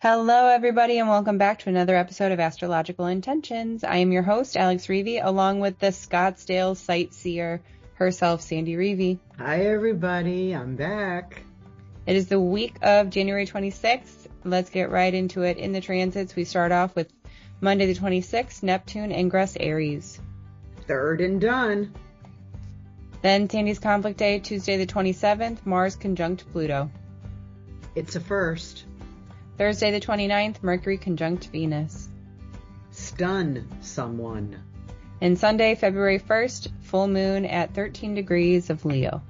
Hello, everybody, and welcome back to another episode of Astrological Intentions. I am your host, Alex Reevy, along with the Scottsdale sightseer herself, Sandy Reevy. Hi, everybody. I'm back. It is the week of January 26th. Let's get right into it. In the transits, we start off with Monday the 26th, Neptune, ingress, Aries. Third and done. Then Sandy's conflict day, Tuesday the 27th, Mars conjunct Pluto. It's a first. Thursday the 29th, Mercury conjunct Venus. Stun someone. And Sunday, February 1st, full moon at 13 degrees of Leo.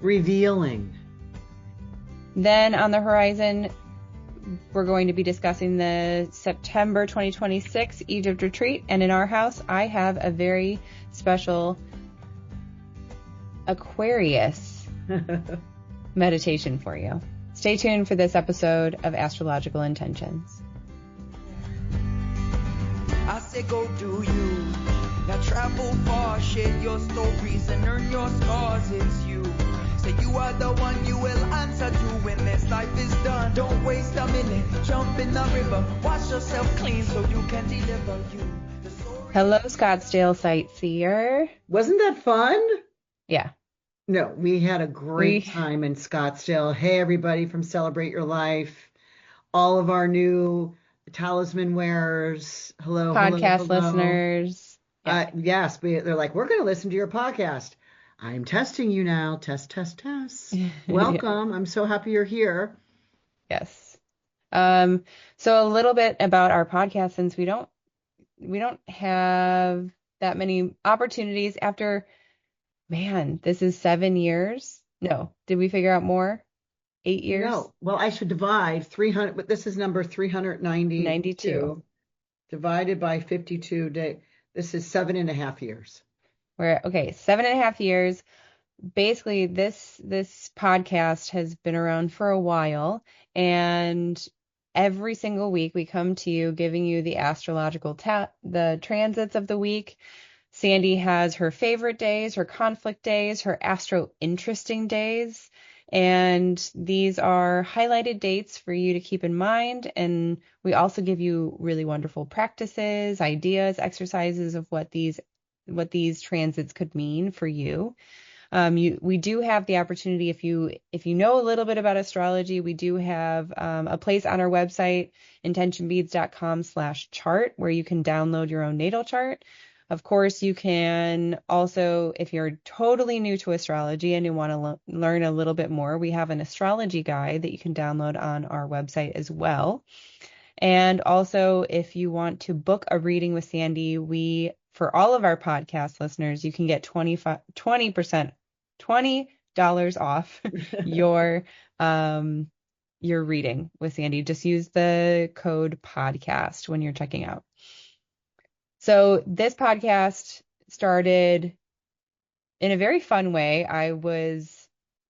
Revealing. Then on the horizon, we're going to be discussing the September 2026 Egypt retreat. And in our house, I have a very special Aquarius meditation for you. Stay tuned for this episode of Astrological Intentions. I say go do you. Now travel far, share your stories and earn your scars. It's you. Say you are the one you will answer to when this life is done. Don't waste a minute, jump in the river, wash yourself clean so you can deliver you. Hello, Scottsdale sightseer. Wasn't that fun? Yeah. No, we had a great time in Scottsdale. Hey, everybody from Celebrate Your Life. All of our new talisman wearers. Hello, podcast hello. listeners. Yeah. Yes, they're like, we're going to listen to your podcast. I'm testing you now. Test. Welcome. I'm so happy you're here. Yes. So a little bit about our podcast, since we don't have that many opportunities after, man, this is 7 years. No, did we figure out more? 8 years? No. Well, I should divide 300, but this is number 392. 92. Divided by 52 days. This is 7.5 years. Okay, 7.5 years. Basically, this podcast has been around for a while, and every single week we come to you giving you the astrological the transits of the week. Sandy has her favorite days, her conflict days, her astro interesting days, and these are highlighted dates for you to keep in mind. And we also give you really wonderful practices, ideas, exercises of what these transits could mean for you. We do have the opportunity, if you know a little bit about astrology, we do have a place on our website, intentionbeads.com/chart, where you can download your own natal chart. Of course, you can also, if you're totally new to astrology and you want to learn a little bit more, we have an astrology guide that you can download on our website as well. And also, if you want to book a reading with Sandy, for all of our podcast listeners, you can get $20 off your reading with Sandy. Just use the code podcast when you're checking out. So this podcast started in a very fun way. I was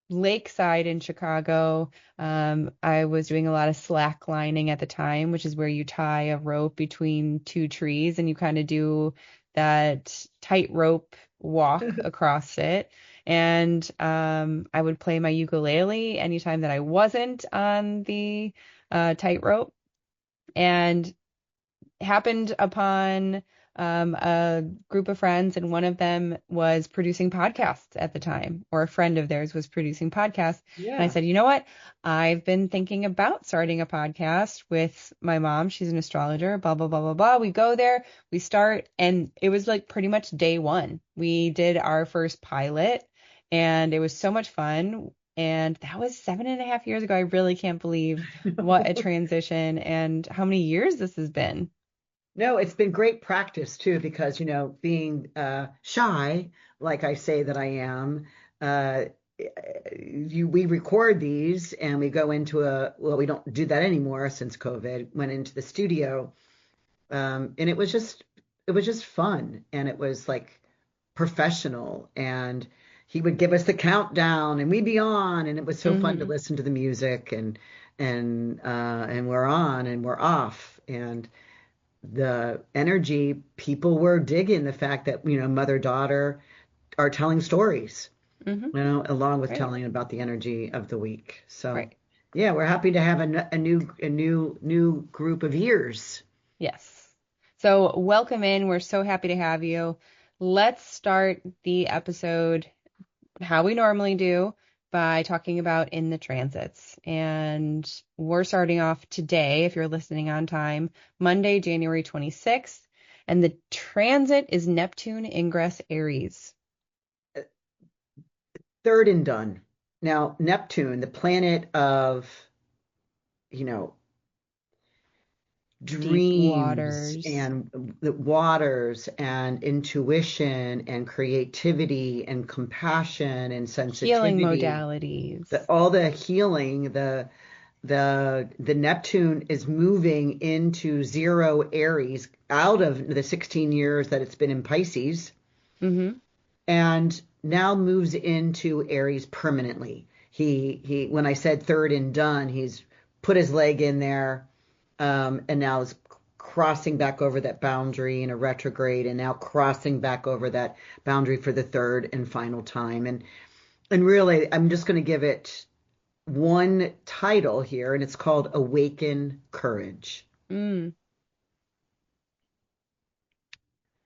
lakeside in Chicago. I was doing a lot of slacklining at the time, which is where you tie a rope between two trees and you kind of do that tightrope walk across it. And I would play my ukulele anytime that I wasn't on the tightrope, and happened upon a group of friends, and one of them was producing podcasts at the time, or a friend of theirs was producing podcasts. Yeah. And I said, you know what? I've been thinking about starting a podcast with my mom. She's an astrologer, blah, blah, blah, blah, blah. We go there, we start, and it was like pretty much day one. We did our first pilot, and it was so much fun. And that was 7.5 years ago. I really can't believe what a transition and how many years this has been. No, it's been great practice too, because, being shy, like I say that I am, we record these and we go into we don't do that anymore since COVID, went into the studio. And it was just fun. And it was like professional, and he would give us the countdown and we'd be on, and it was so fun to listen to the music, and we're on and we're off, and the energy, people were digging the fact that, mother-daughter are telling stories, along with telling about the energy of the week. So, Yeah, we're happy to have a new group of ears. Yes. So welcome in. We're so happy to have you. Let's start the episode how we normally do by talking about in the transits. And we're starting off today, if you're listening on time, Monday, January 26th. And the transit is Neptune ingress Aries. Third and done. Now, Neptune, the planet of, you know, Deep dreams waters, and the waters and intuition and creativity and compassion and healing sensitivity, modalities. all the healing, the Neptune is moving into zero Aries out of the 16 years that it's been in Pisces Mm-hmm. and now moves into Aries permanently. He when I said third and done, he's put his leg in there, and now is crossing back over that boundary in a retrograde, and now crossing back over that boundary for the third and final time. And really, I'm just going to give it one title here, and it's called Awaken Courage. Mm.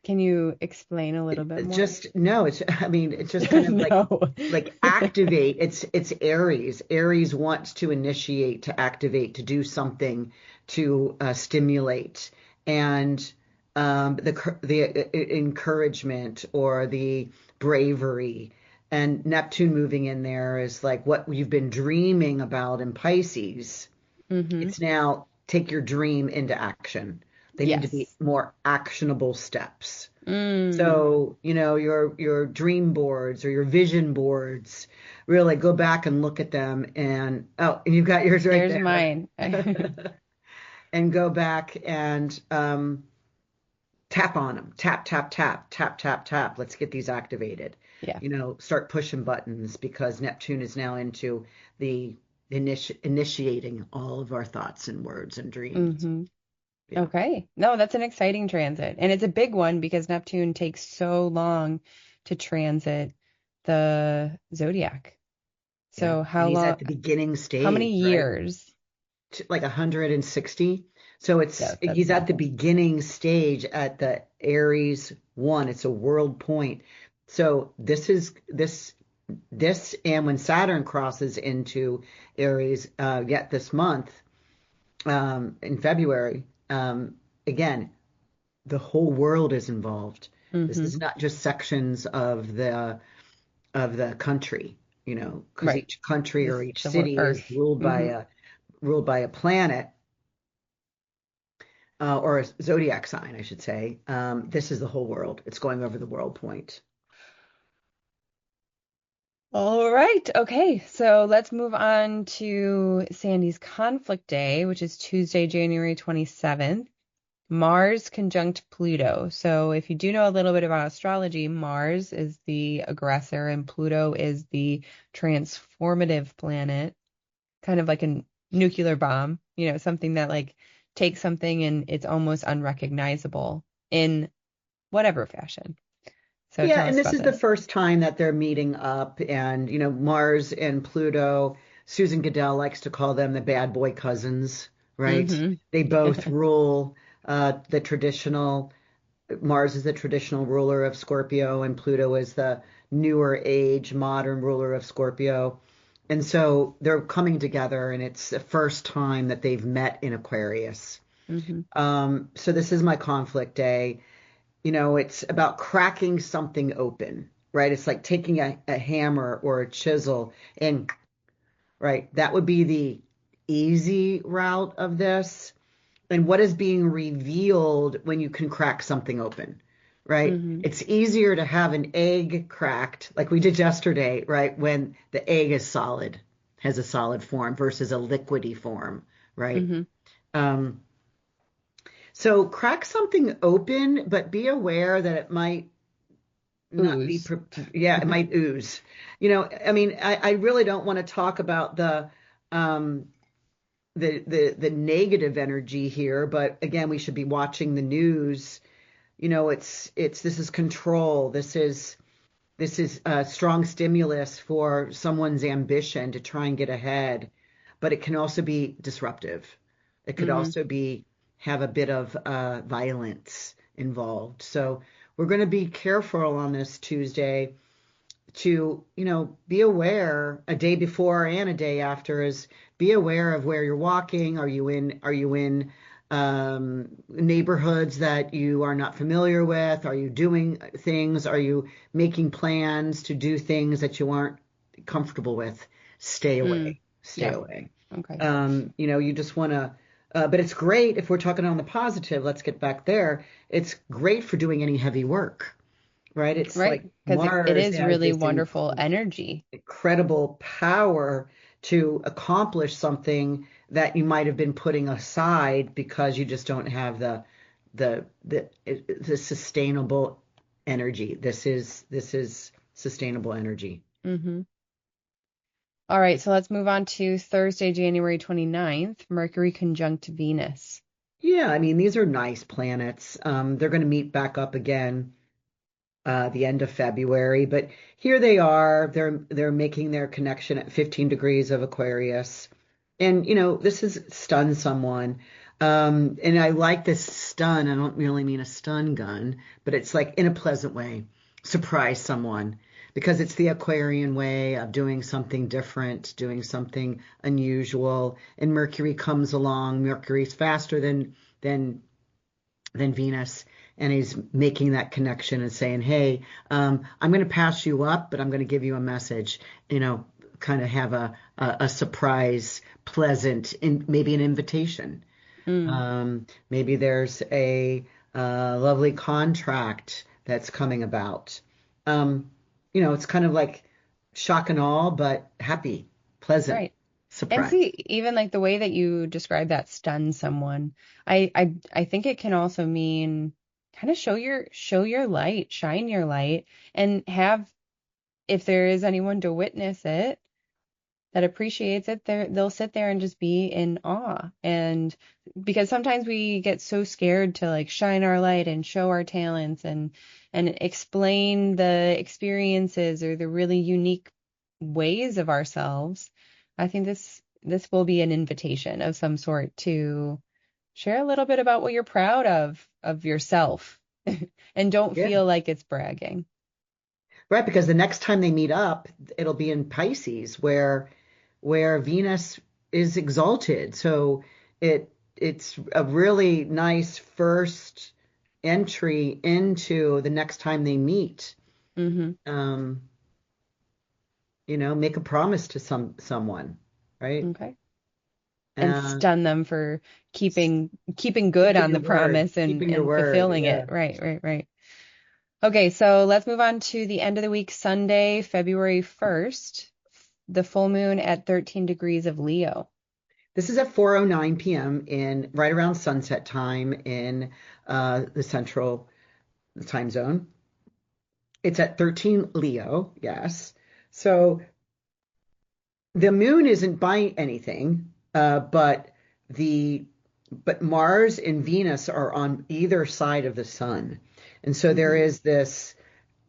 Can you explain a little bit more? Just no, I mean, it's just kind of No. like activate. It's Aries. Aries wants to initiate, to activate, to do something, to stimulate, and the encouragement or the bravery. And Neptune moving in there is like what you've been dreaming about in Pisces. Mm-hmm. It's now take your dream into action. They need to be Yes. more actionable steps. Mm. So, your dream boards or your vision boards, really go back and look at them and and you've got yours right There's there. mine. And go back and tap on them. Tap, tap, tap, tap, tap, tap. Let's get these activated. Yeah. Start pushing buttons because Neptune is now into the initiating all of our thoughts and words and dreams. Mm-hmm. Yeah. Okay. No, that's an exciting transit. And it's a big one because Neptune takes so long to transit the zodiac. Yeah. So And how he's long, at the beginning how many stage, right? years? Like 160. So Yes, that's he's at the massive. beginning stage at the Aries one. It's a world point. So this and when Saturn crosses into Aries yet this month in February, again, the whole world is involved. This Mm-hmm. is not just sections of the country, because Right. each country This or each the city is Earth. Mm-hmm. ruled by a planet or a zodiac sign, I should say. This is the whole world. It's going over the world point. All right. Okay. So let's move on to Sandy's conflict day, which is Tuesday, January 27th. Mars conjunct Pluto. So if you do know a little bit about astrology, Mars is the aggressor and Pluto is the transformative planet, kind of like a nuclear bomb, something that like takes something and it's almost unrecognizable in whatever fashion. So Yeah, tell and us this about is the this. first time that they're meeting up, and Mars and Pluto. Susan Goodell likes to call them the bad boy cousins, right? Mm-hmm. They both rule the traditional. Mars is the traditional ruler of Scorpio, and Pluto is the newer age, modern ruler of Scorpio. And so they're coming together, and it's the first time that they've met in Aquarius. Mm-hmm. So this is my conflict day. It's about cracking something open, right? It's like taking a hammer or a chisel and, right, that would be the easy route of this. And what is being revealed when you can crack something open, right? Mm-hmm. It's easier to have an egg cracked, like we did yesterday, right? When the egg is solid, has a solid form versus a liquidy form, right? Mm-hmm. Um, so crack something open, but be aware that it might not be, Ooze. yeah, it might ooze. I mean, I really don't want to talk about um, the negative energy here, but again, we should be watching the news. This is control. This is a strong stimulus for someone's ambition to try and get ahead. but it can also be disruptive. It could Mm-hmm. also have a bit of violence involved. So we're going to be careful on this Tuesday to, be aware a day before and a day after, is be aware of where you're walking. Are you in neighborhoods that you are not familiar with? Are you doing things? Are you making plans to do things that you aren't comfortable with? Stay Mm. away. Stay Yeah. away. Okay. You just want to, but it's great if we're talking on the positive. Let's get back there. It's great for doing any heavy work, right? It's Right. like Because it Mars is has really this wonderful energy. incredible power to accomplish something that you might have been putting aside because you just don't have the sustainable energy. This is sustainable energy. Mm-hmm. All right, so let's move on to Thursday, January 29th, Mercury conjunct Venus. Yeah, I mean, these are nice planets. They're going to meet back up again the end of February, but here they are. They're making their connection at 15 degrees of Aquarius. And this is stun someone. And I like this stun. I don't really mean a stun gun, but it's like in a pleasant way. Surprise someone because it's the Aquarian way of doing something different, doing something unusual. And Mercury comes along. Mercury's faster than Venus, and he's making that connection and saying, "Hey, I'm going to pass you up, but I'm going to give you a message." Kind of have a surprise, pleasant, maybe an invitation. Mm, Maybe there's a lovely contract that's coming about. It's kind of like shock and awe, but happy, pleasant right. And surprise. see, even like the way that you describe that stun someone, I think it can also mean kind of show your light, shine your light, and have, if there is anyone to witness it that appreciates it, they'll sit there and just be in awe. And because sometimes we get so scared to like shine our light and show our talents and explain the experiences or the really unique ways of ourselves. I think this will be an invitation of some sort to share a little bit about what you're proud of yourself and don't Yeah. feel like it's bragging. Right, because the next time they meet up, it'll be in Pisces where Venus is exalted. So it's a really nice first entry into the next time they meet. Hmm. Um, make a promise to someone, right? Okay. And Uh, stun them for keeping good keeping on the your word, promise and keeping your and word. fulfilling Yeah. it. Right, right, right. Okay, so let's move on to the end of the week, Sunday, February 1st, the full moon at 13 degrees of Leo. This is at 4:09 p.m. in right around sunset time in the central time zone. It's at 13 Leo, yes. So the moon isn't by anything, the but Mars and Venus are on either side of the sun. And so there Hmm. is this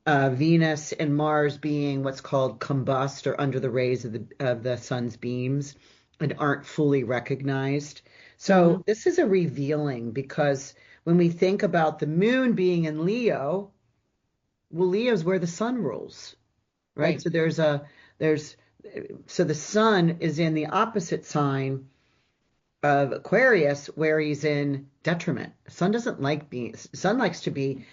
Venus and Mars being what's called combust or under the rays of the sun's beams and aren't fully recognized. Hmm. So this is a revealing because when we think about the moon being in Leo, well, Leo's where the sun rules, right? Right. There's so the sun is in the opposite sign of Aquarius where he's in detriment. Sun likes to be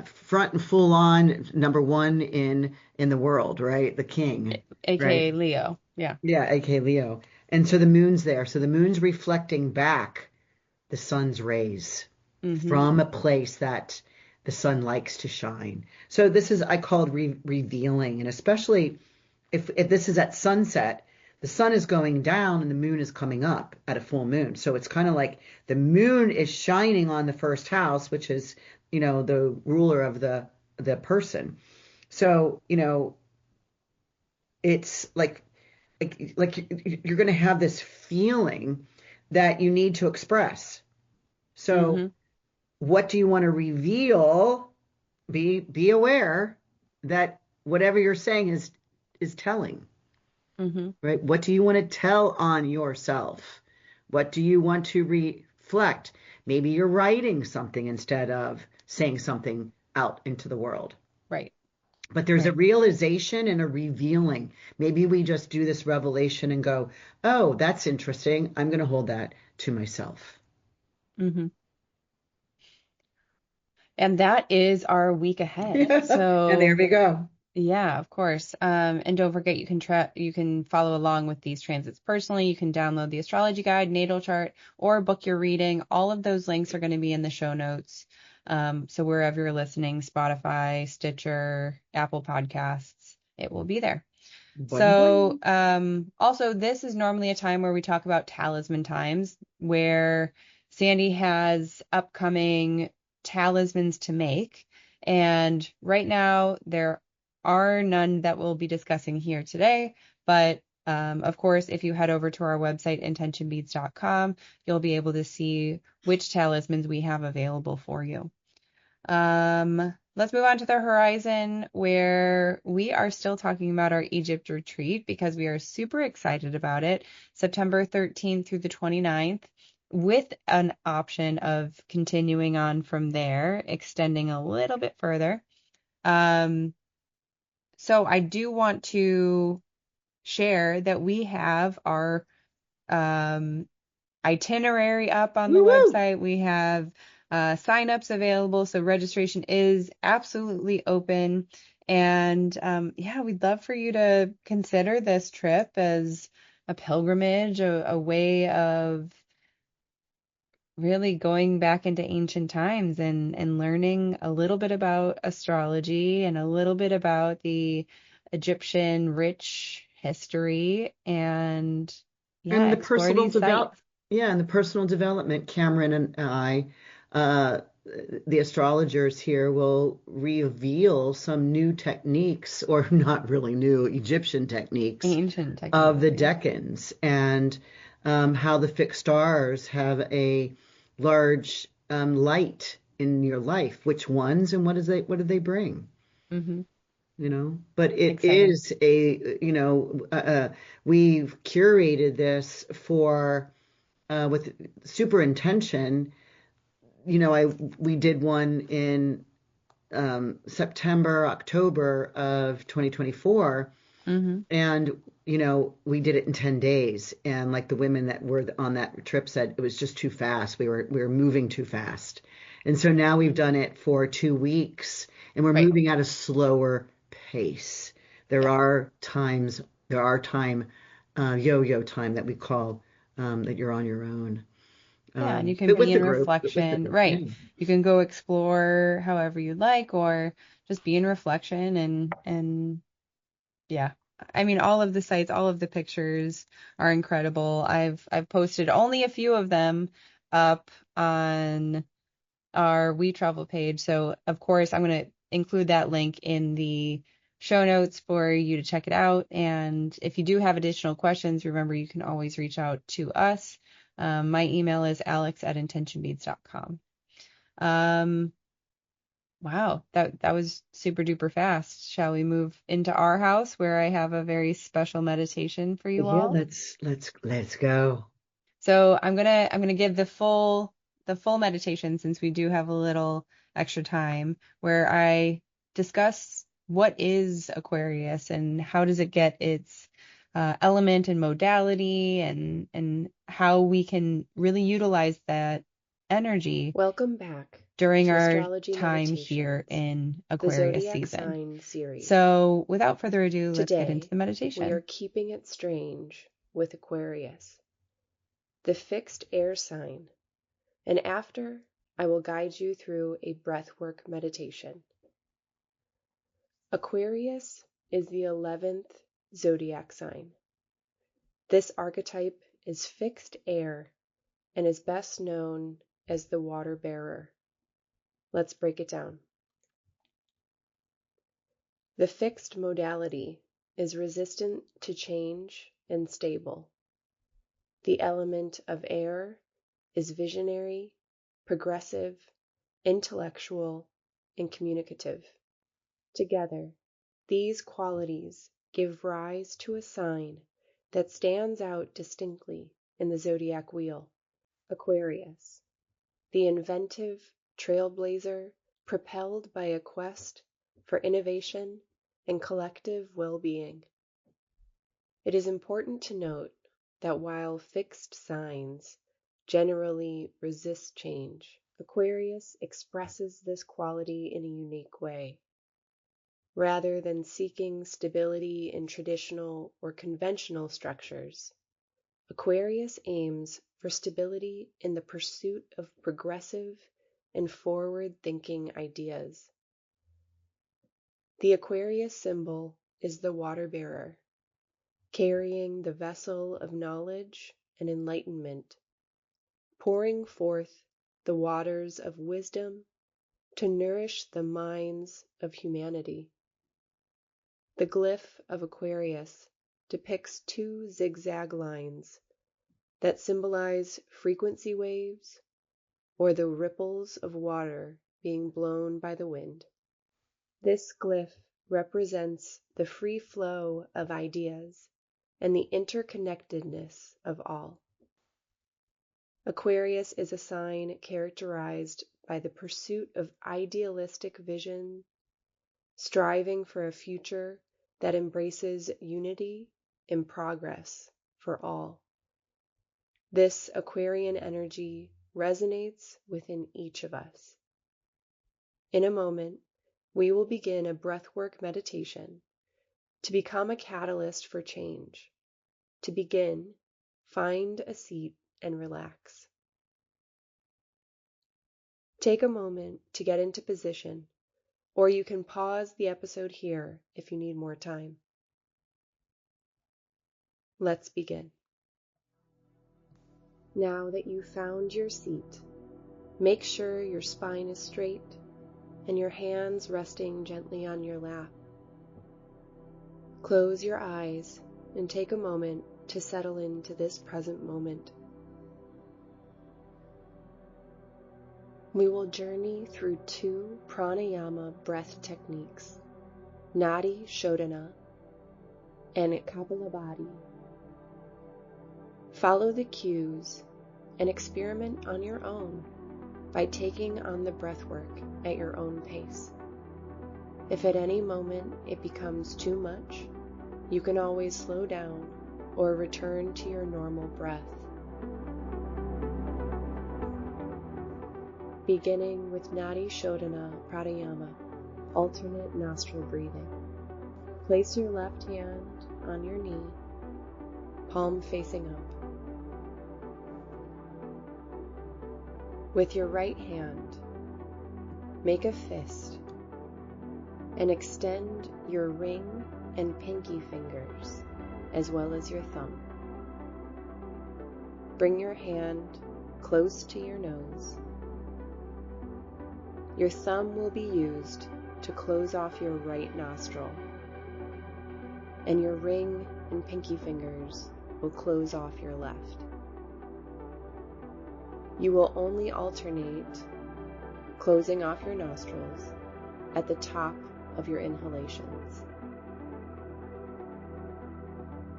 front and full on number one in the world, right? The king, right? AKA Leo. Yeah. Yeah, aka Leo. And so the moon's there. So the moon's reflecting back the sun's rays Hmm. from a place that the sun likes to shine. So this is I called revealing, and especially if this is at sunset, the sun is going down and the moon is coming up at a full moon. So it's kind of like the moon is shining on the first house, which is, the ruler of the person. So, it's like you're going to have this feeling that you need to express. So, Hmm. what do you want to reveal? Be aware that whatever you're saying is telling. Mm-hmm. right? What do you want to tell on yourself? What do you want to reflect? Maybe you're writing something instead of saying something out into the world. Right. But there's a Right. realization and a revealing. Maybe we just do this revelation and go, oh, that's interesting. I'm going to hold that to myself. Mm-hmm. And that is our week ahead. And there So we go. yeah, of course. And don't forget you can follow along with these transits personally. You can download the astrology guide, natal chart, or book your reading. All of those links are going to be in the show notes. So wherever you're listening, Spotify, Stitcher, Apple Podcasts, it will be there. Boing, So boing. also this is normally a time where we talk about talisman times, where Sandy has upcoming talismans to make. And right now, there are none that we'll be discussing here today. But of course, if you head over to our website, intentionbeads.com, you'll be able to see which talismans we have available for you. Let's move on to the horizon where we are still talking about our Egypt retreat because we are super excited about it. September 13th through the 29th, with an option of continuing on from there, extending a little bit further. Um, so I do want to share that we have our um, itinerary up on the Woo woo. website. We have signups available, so registration is absolutely open. And yeah, we'd love for you to consider this trip as a pilgrimage, a way of really going back into ancient times and learning a little bit about astrology and a little bit about the Egyptian rich history and yeah, And the explore personal these develop, sites. yeah, and the personal development. Cameron and I, uh, the astrologers here, will reveal some new techniques, or not really new, Egyptian techniques Ancient of techniques, the yeah. decans and how the fixed stars have a large light in your life. Which ones and what do they bring? Hmm. But it Exciting. is we've curated this for with super intention. We did one in September, October of 2024, Hmm. and we did it in 10 days. And like the women that were on that trip said, it was just too fast. We were moving too fast. And so now we've done it for 2 weeks and we're Right. moving at a slower pace. There Yeah. are times, there are time, yo-yo time that we call, that you're on your own. Yeah, and you can But be with the in group, but with the reflection. group, yeah. Right. You can go explore however you'd like or just be in reflection and yeah. I mean, all of the sites, all of the pictures are incredible. I've posted only a few of them up on our We Travel page. So, of course, I'm going to include that link in the show notes for you to check it out. And if you do have additional questions, remember you can always reach out to us. My email is alex@intentionbeads.com. Um, wow, that was super duper fast. Shall we move into our house where I have a very special meditation for you Yeah, all? let's go. So I'm gonna give the full meditation since we do have a little extra time where I discuss what is Aquarius and how does it get its element and modality and how we can really utilize that energy Welcome back during to our Astrology time here Meditations, in the Aquarius Zodiac season. Sign series. So without further ado, let's get into Today, the we are meditation. keeping it strange with Aquarius, the fixed air sign, and after, I will guide you through a breathwork meditation. Aquarius is the 11th zodiac sign. This archetype is fixed air and is best known as the water bearer. Let's break it down. The fixed modality is resistant to change and stable. The element of air is visionary, progressive, intellectual, and communicative. Together, these qualities give rise to a sign that stands out distinctly in the zodiac wheel. Aquarius, the inventive trailblazer propelled by a quest for innovation and collective well-being. It is important to note that while fixed signs generally resist change, Aquarius expresses this quality in a unique way. Rather than seeking stability in traditional or conventional structures, Aquarius aims for stability in the pursuit of progressive and forward-thinking ideas. The Aquarius symbol is the water bearer, carrying the vessel of knowledge and enlightenment, pouring forth the waters of wisdom to nourish the minds of humanity. The glyph of Aquarius depicts two zigzag lines that symbolize frequency waves or the ripples of water being blown by the wind. This glyph represents the free flow of ideas and the interconnectedness of all. Aquarius is a sign characterized by the pursuit of idealistic vision, striving for a future that embraces unity and progress for all. This Aquarian energy resonates within each of us. In a moment, we will begin a breathwork meditation to become a catalyst for change. To begin, find a seat and relax. Take a moment to get into position, or you can pause the episode here if you need more time. Let's begin. Now that you've found your seat, make sure your spine is straight and your hands resting gently on your lap. Close your eyes and take a moment to settle into this present moment. We will journey through two pranayama breath techniques, Nadi Shodhana and Kapalabhati. Follow the cues and experiment on your own by taking on the breathwork at your own pace. If at any moment it becomes too much, you can always slow down or return to your normal breath. Beginning with Nadi Shodhana Pranayama, alternate nostril breathing. Place your left hand on your knee, palm facing up. With your right hand, make a fist and extend your ring and pinky fingers as well as your thumb. Bring your hand close to your nose. Your thumb will be used to close off your right nostril, and your ring and pinky fingers will close off your left. You will only alternate closing off your nostrils at the top of your inhalations.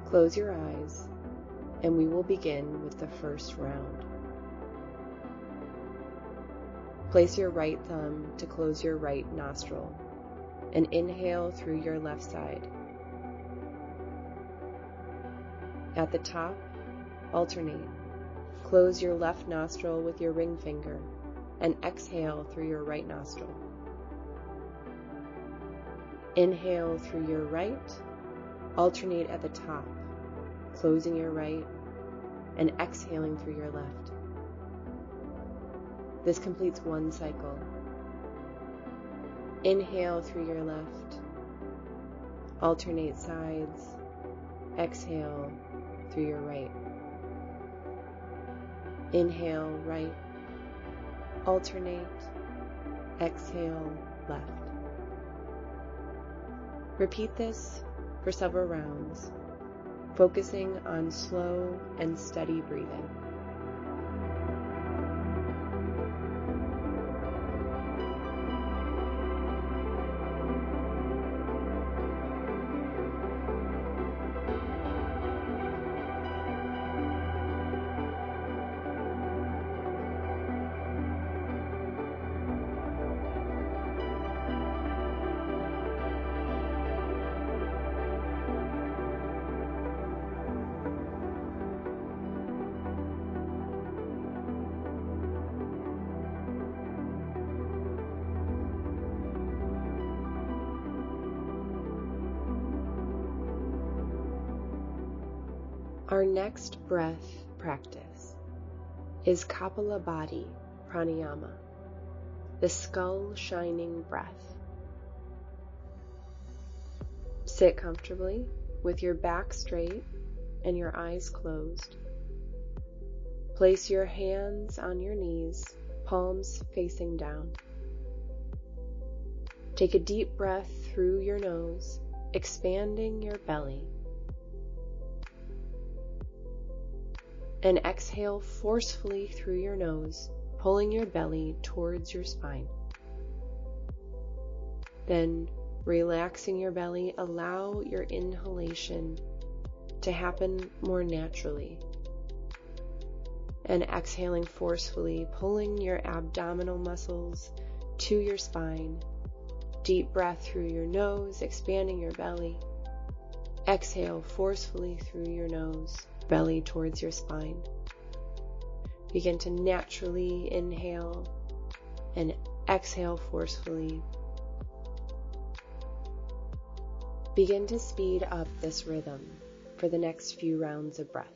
Close your eyes, and we will begin with the first round. Place your right thumb to close your right nostril and inhale through your left side. At the top, alternate. Close your left nostril with your ring finger and exhale through your right nostril. Inhale through your right, alternate at the top, closing your right and exhaling through your left. This completes one cycle. Inhale through your left, alternate sides, exhale through your right. Inhale right, alternate, exhale left. Repeat this for several rounds, focusing on slow and steady breathing. Our next breath practice is Kapalabhati Pranayama, the skull shining breath. Sit comfortably with your back straight and your eyes closed. Place your hands on your knees, palms facing down. Take a deep breath through your nose, expanding your belly. And exhale forcefully through your nose, pulling your belly towards your spine. Then, relaxing your belly, allow your inhalation to happen more naturally. And exhaling forcefully, pulling your abdominal muscles to your spine. Deep breath through your nose, expanding your belly. Exhale forcefully through your nose, belly towards your spine. Begin to naturally inhale and exhale forcefully. Begin to speed up this rhythm for the next few rounds of breath.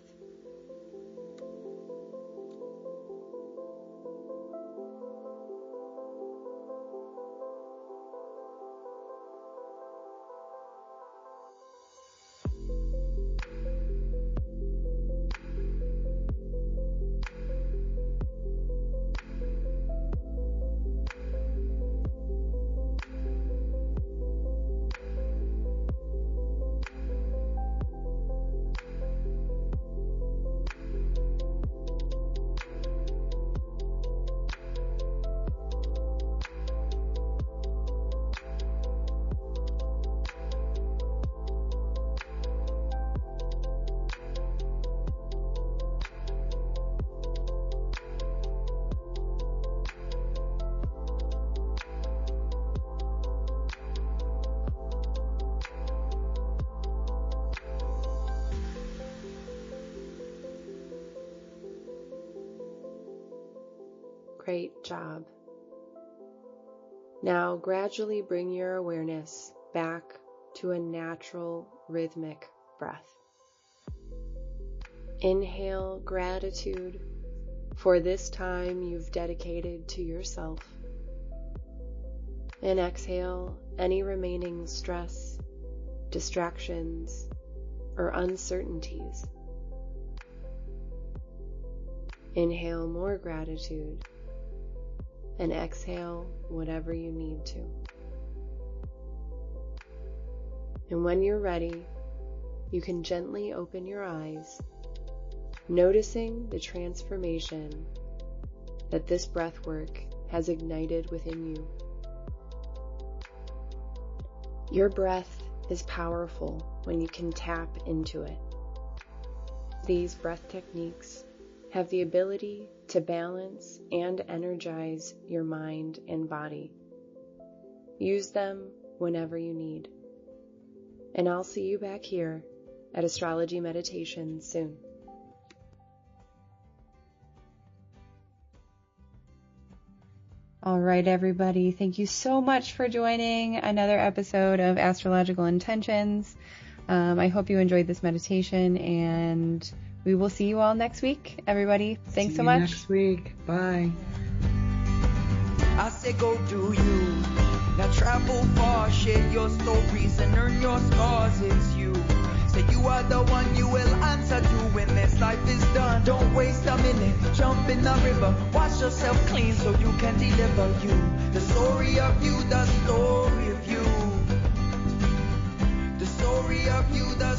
Great job. Now gradually bring your awareness back to a natural rhythmic breath. Inhale gratitude for this time you've dedicated to yourself. And exhale any remaining stress, distractions, or uncertainties. Inhale more gratitude. And exhale whatever you need to. And when you're ready, you can gently open your eyes, noticing the transformation that this breath work has ignited within you. Your breath is powerful when you can tap into it. These breath techniques have the ability to balance and energize your mind and body. Use them whenever you need. And I'll see you back here at Astrology Meditation soon. All right, everybody. Thank you so much for joining another episode of Astrological Intentions. I hope you enjoyed this meditation, and we will see you all next week, everybody. Thanks so much. Next week. Bye. I say go do you. Now travel far, share your stories and earn your scars. It's you. Say you are the one you will answer to when this life is done. Don't waste a minute, jump in the river. Wash yourself clean so you can deliver you. The story of you, the story of you. The story of you, the